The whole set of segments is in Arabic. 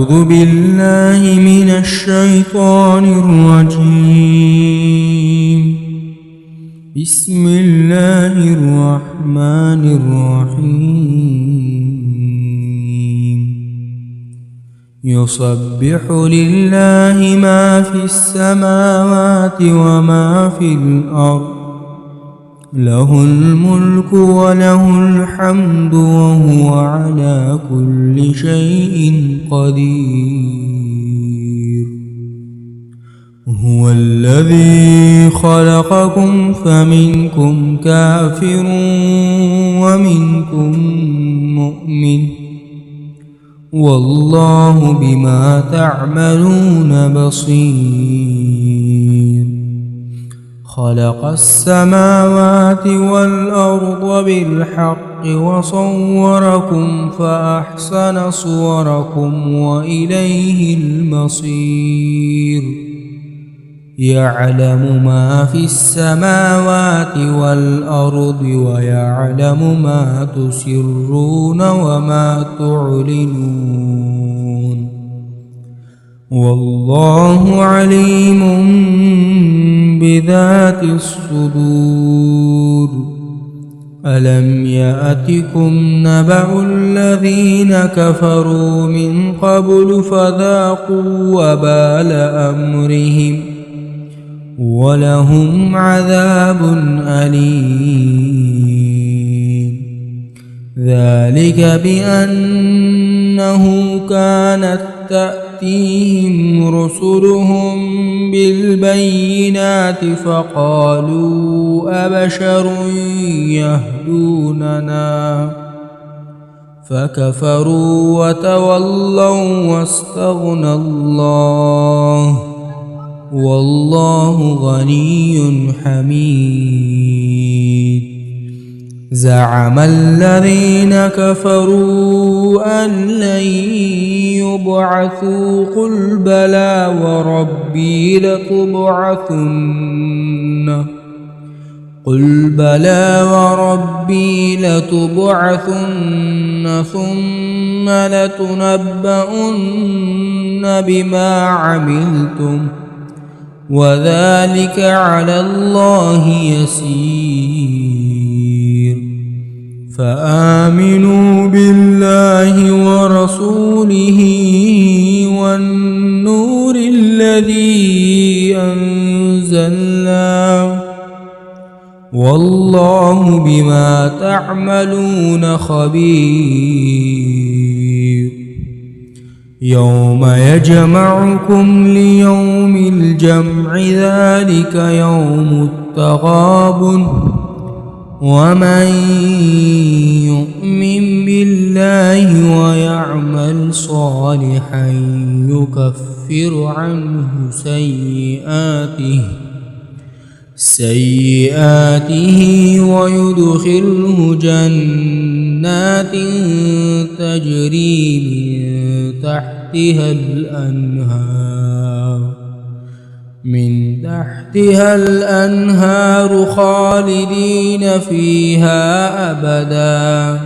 أعوذ بالله من الشيطان الرجيم. بسم الله الرحمن الرحيم. يسبح لله ما في السماوات وما في الأرض، له الملك وله الحمد وهو على كل شيء قدير. هو الذي خلقكم فمنكم كافر ومنكم مؤمن، والله بما تعملون بصير. خلق السماوات والأرض بالحق وصوركم فأحسن صوركم وإليه المصير. يعلم ما في السماوات والأرض ويعلم ما تسرون وما تعلنون، والله عليم بذات الصدور. ألم يأتكم نبأ الذين كفروا من قبل فذاقوا وبال أمرهم ولهم عذاب أليم. ذلك بأنه كانت تأتيهم رسلهم بالبينات فقالوا أبشر يهدوننا، فكفروا وتولوا واستغنى الله، والله غني حميد. زعم الذين كفروا أن لن يبعثوا قل بلى وربي لتبعثن ثم لتنبؤن بما عملتم وذلك على الله يسير. فآمنوا بالله ورسوله والنور الذي أنزلنا، والله بما تعملون خبير. يوم يجمعكم ليوم الجمع ذلك يوم التغابن، ومن يؤمن بالله ويعمل صالحا يكفر عنه سيئاته ويدخله جنات تجري من تحتها الأنهار خالدين فيها أبدا،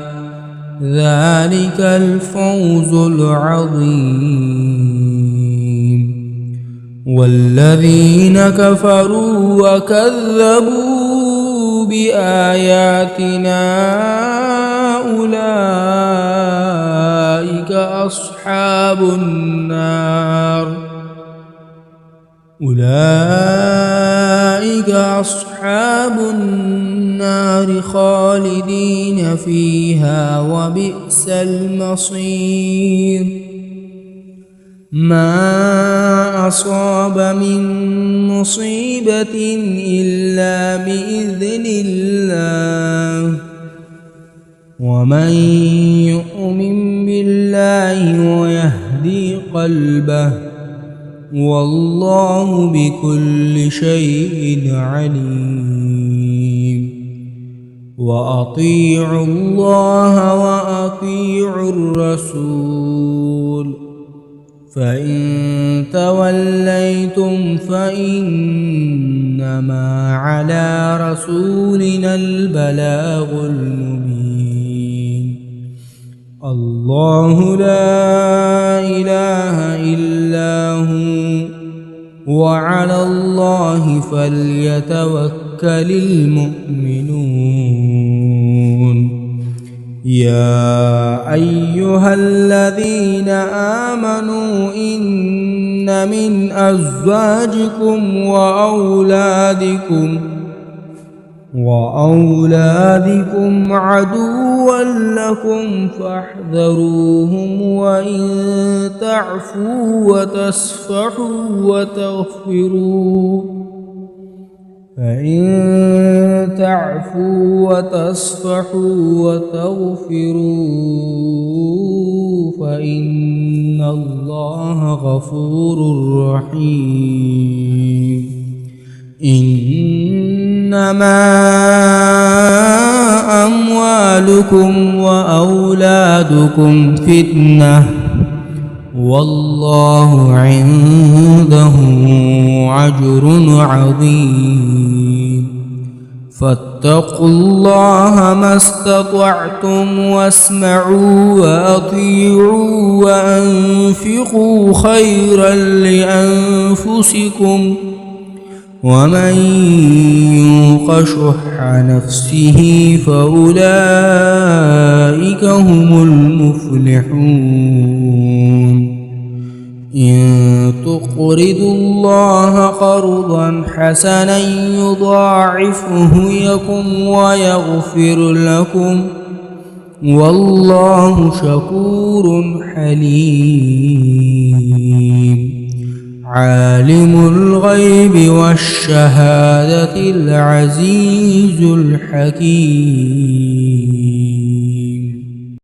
ذلك الفوز العظيم. والذين كفروا وكذبوا بآياتنا أولئك أصحاب النار خالدين فيها وبئس المصير. ما أصاب من مصيبة إلا بإذن الله، ومن يؤمن بالله ويهدي قلبه، والله بكل شيء عليم. وأطيعوا الله وأطيعوا الرسول، فإن توليتم فإنما على رسولنا البلاغ المبين. الله لا إله وعلى الله فليتوكل المؤمنون. يا أيها الذين آمنوا إن من أزواجكم وأولادكم عدوا لكم فاحذروهم، وإن تعفوا وتصفحوا وتغفروا فإن الله غفور رحيم. إنما أموالكم وأولادكم فتنة، والله عنده أجر عظيم. فاتقوا الله ما استطعتم واسمعوا وأطيعوا وأنفقوا خيرا لأنفسكم، ومن يوق شح نفسه فأولئك هم المفلحون. إن تقرضوا الله قرضا حسنا يضاعفه لكم ويغفر لكم، والله شكور حليم. عالم الغيب والشهادة العزيز الحكيم.